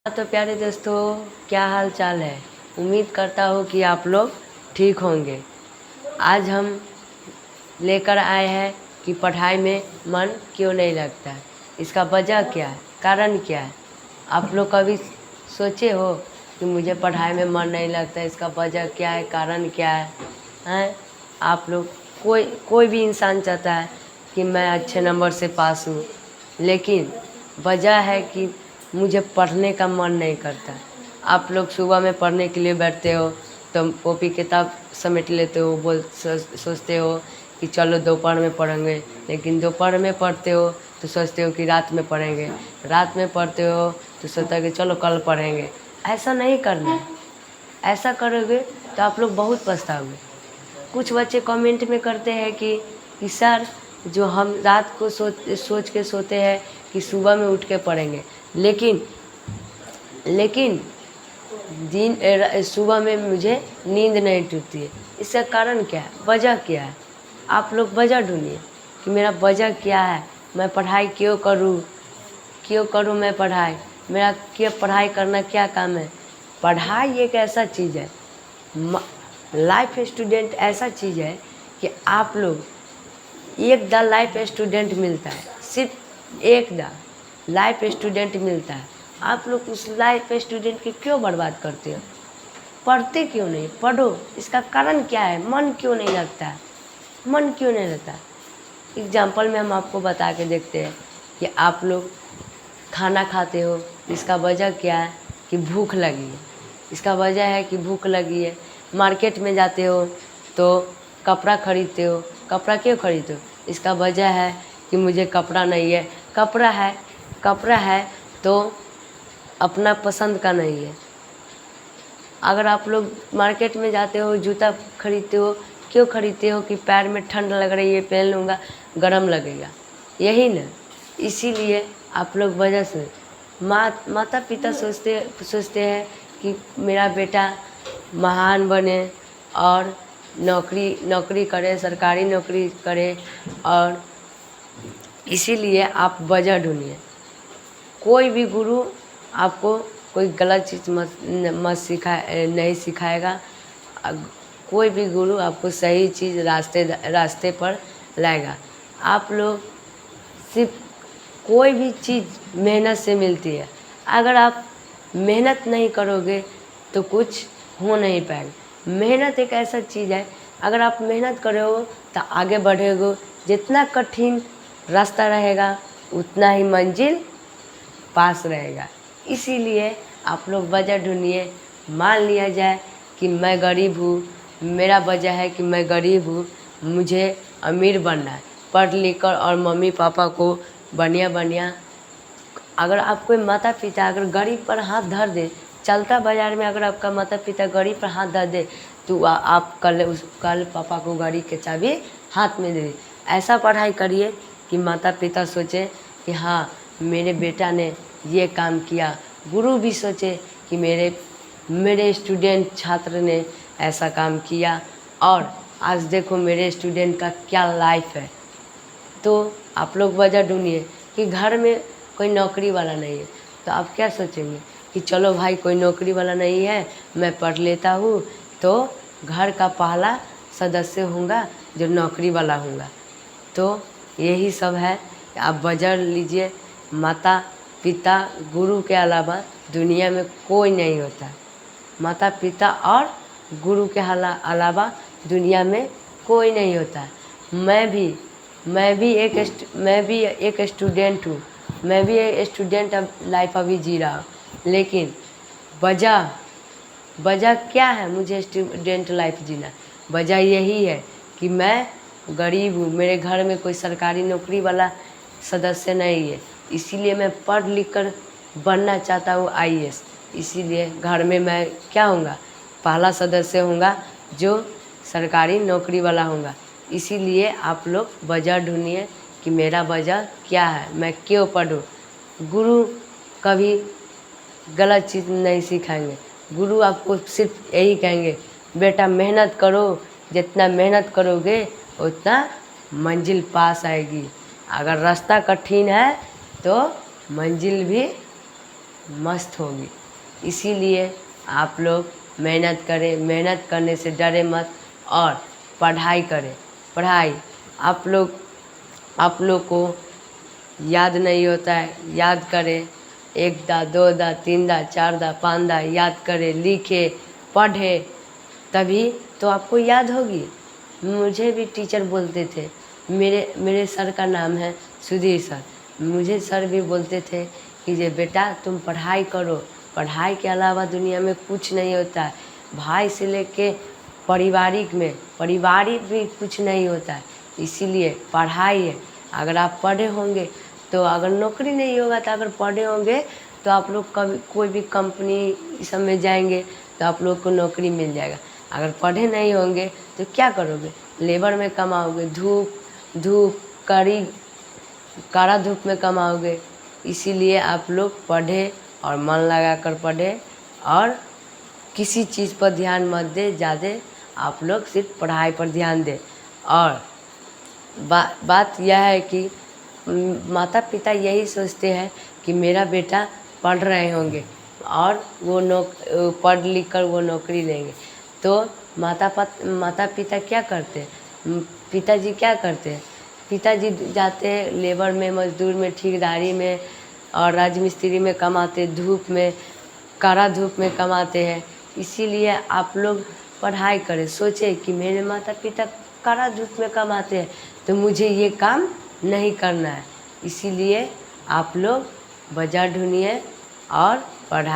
तो प्यारे दोस्तों, क्या हाल चाल है। उम्मीद करता हूँ कि आप लोग ठीक होंगे। आज हम लेकर आए हैं कि पढ़ाई में मन क्यों नहीं लगता, इसका वजह क्या है, कारण क्या है। आप लोग कभी सोचे हो कि मुझे पढ़ाई में मन नहीं लगता, इसका वजह क्या है, कारण क्या है, हैं? आप लोग कोई भी इंसान चाहता है कि मैं अच्छे नंबर से पास हूँ, लेकिन वजह है कि मुझे पढ़ने का मन नहीं करता। आप लोग सुबह में पढ़ने के लिए बैठते हो तो कॉपी किताब समेट लेते हो, सोचते हो कि चलो दोपहर में पढ़ेंगे, लेकिन दोपहर में पढ़ते हो तो सोचते हो कि रात में पढ़ेंगे, रात में पढ़ते हो तो सोचते हो कि चलो कल पढ़ेंगे। ऐसा नहीं करना है। ऐसा करोगे तो आप लोग बहुत पछताओगे। कुछ बच्चे कमेंट में करते हैं कि सर, जो हम रात को सोच के सोते हैं कि सुबह में उठ के पढ़ेंगे, लेकिन सुबह में मुझे नींद नहीं टूटती है। इसका कारण क्या है, वजह क्या है। आप लोग वजह ढूंढिए कि मेरा वजह क्या है, मैं पढ़ाई क्यों करूँ मैं पढ़ाई, मेरा क्या पढ़ाई करना क्या काम है। पढ़ाई एक ऐसा चीज़ है, लाइफ स्टूडेंट ऐसा चीज़ है कि आप लोग एक द लाइफ स्टूडेंट मिलता है, सिर्फ एक द लाइफ स्टूडेंट मिलता है। आप लोग उस लाइफ स्टूडेंट के क्यों बर्बाद करते हो। पढ़ते क्यों नहीं, पढ़ो। इसका कारण क्या है, मन क्यों नहीं लगता है, मन क्यों नहीं लगता। एग्जाम्पल में हम आपको बता के देखते हैं कि आप लोग खाना खाते हो, इसका वजह क्या है कि भूख लगी है। इसका वजह है कि भूख लगी है। मार्केट में जाते हो तो कपड़ा खरीदते हो, कपड़ा क्यों खरीदते हो, इसका वजह है कि मुझे कपड़ा नहीं है। कपड़ा है तो अपना पसंद का नहीं है। अगर आप लोग मार्केट में जाते हो, जूता खरीदते हो, क्यों खरीदते हो कि पैर में ठंड लग रही है, पहन लूँगा, गर्म लगेगा, यही ना। इसीलिए आप लोग वजह से माता पिता सोचते हैं कि मेरा बेटा महान बने और नौकरी करे, सरकारी नौकरी करे। और इसीलिए आप वजह ढूंढिए। कोई भी गुरु आपको कोई गलत चीज़ नहीं सिखाएगा। कोई भी गुरु आपको सही चीज़ रास्ते पर लाएगा। आप लोग सिर्फ कोई भी चीज़ मेहनत से मिलती है। अगर आप मेहनत नहीं करोगे तो कुछ हो नहीं पाएगा। मेहनत एक ऐसा चीज़ है, अगर आप मेहनत करोगे तो आगे बढ़ोगे। जितना कठिन रास्ता रहेगा उतना ही मंजिल पास रहेगा। इसीलिए आप लोग वजह ढूंढिए। मान लिया जाए कि मैं गरीब हूँ, मेरा वजह है कि मैं गरीब हूँ, मुझे अमीर बनना है, पढ़ लिख कर और मम्मी पापा को बढ़िया। अगर आपको माता पिता अगर गरीब पर हाथ धर दे, चलता बाज़ार में अगर आपका माता पिता गरीब पर हाथ धर दे तो आप कल पापा को गाड़ी के चाबी हाथ में दे। ऐसा पढ़ाई करिए कि माता पिता सोचे कि हाँ, मेरे बेटा ने ये काम किया। गुरु भी सोचे कि मेरे स्टूडेंट छात्र ने ऐसा काम किया, और आज देखो मेरे स्टूडेंट का क्या लाइफ है। तो आप लोग वजह ढूंढिए कि घर में कोई नौकरी वाला नहीं है, तो आप क्या सोचेंगे कि चलो भाई, कोई नौकरी वाला नहीं है, मैं पढ़ लेता हूँ तो घर का पहला सदस्य होऊंगा जो नौकरी वाला होऊंगा। तो यही सब है। आप वजह लीजिए। माता पिता गुरु के अलावा दुनिया में कोई नहीं होता। माता पिता और गुरु के अलावा दुनिया में कोई नहीं होता। मैं भी एक स्टूडेंट हूँ। मैं भी एक स्टूडेंट लाइफ अभी जी रहा हूँ, लेकिन वजह क्या है मुझे स्टूडेंट लाइफ जीना। वजह यही है कि मैं गरीब हूँ, मेरे घर में कोई सरकारी नौकरी वाला सदस्य नहीं है। इसीलिए मैं पढ़ लिख कर बनना चाहता हूँ IAS। इसीलिए घर में मैं क्या होऊंगा, पहला सदस्य होऊंगा जो सरकारी नौकरी वाला होऊंगा। इसीलिए आप लोग वजह ढूंढिए कि मेरा वजह क्या है, मैं क्यों पढ़ूँ। गुरु कभी गलत चीज़ नहीं सिखाएंगे। गुरु आपको सिर्फ यही कहेंगे, बेटा मेहनत करो, जितना मेहनत करोगे उतना मंजिल पास आएगी। अगर रास्ता कठिन है तो मंजिल भी मस्त होगी। इसीलिए आप लोग मेहनत करें, मेहनत करने से डरे मत और पढ़ाई करें। पढ़ाई आप लोग को याद नहीं होता है, याद करें। 1 दा 2 दा 3 दा 4 दा 5 दा याद करें, लिखे, पढ़े, तभी तो आपको याद होगी। मुझे भी टीचर बोलते थे, मेरे सर का नाम है सुधीर सर। मुझे सर भी बोलते थे कि जे बेटा तुम पढ़ाई करो, पढ़ाई के अलावा दुनिया में कुछ नहीं होता है। भाई से लेके पारिवारिक भी कुछ नहीं होता है। इसीलिए पढ़ाई है। अगर आप पढ़े होंगे तो अगर नौकरी नहीं होगा तो अगर पढ़े होंगे तो आप लोग कभी कोई भी कंपनी सब में जाएंगे तो आप लोग को नौकरी मिल जाएगा। अगर पढ़े नहीं होंगे तो क्या करोगे? लेबर में कमाओगे, धूप कड़ा धूप में कमाओगे। इसीलिए आप लोग पढ़े और मन लगा कर पढ़े और किसी चीज़ पर ध्यान मत दे ज़्यादा, आप लोग सिर्फ पढ़ाई पर ध्यान दें। और बात यह है कि माता पिता यही सोचते हैं कि मेरा बेटा पढ़ रहे होंगे और वो पढ़ लिख कर वो नौकरी लेंगे। तो माता पिता क्या करते हैं? पिताजी क्या करते हैं? पिताजी जाते हैं लेबर में, मजदूर में, ठेकेदारी में और राजमिस्त्री में कमाते, धूप में, कड़ा धूप में कमाते हैं। इसीलिए आप लोग पढ़ाई करें। सोचें कि मेरे माता पिता कड़ा धूप में कमाते हैं तो मुझे ये काम नहीं करना है। इसीलिए आप लोग वजह ढूंढिए और पढ़ाई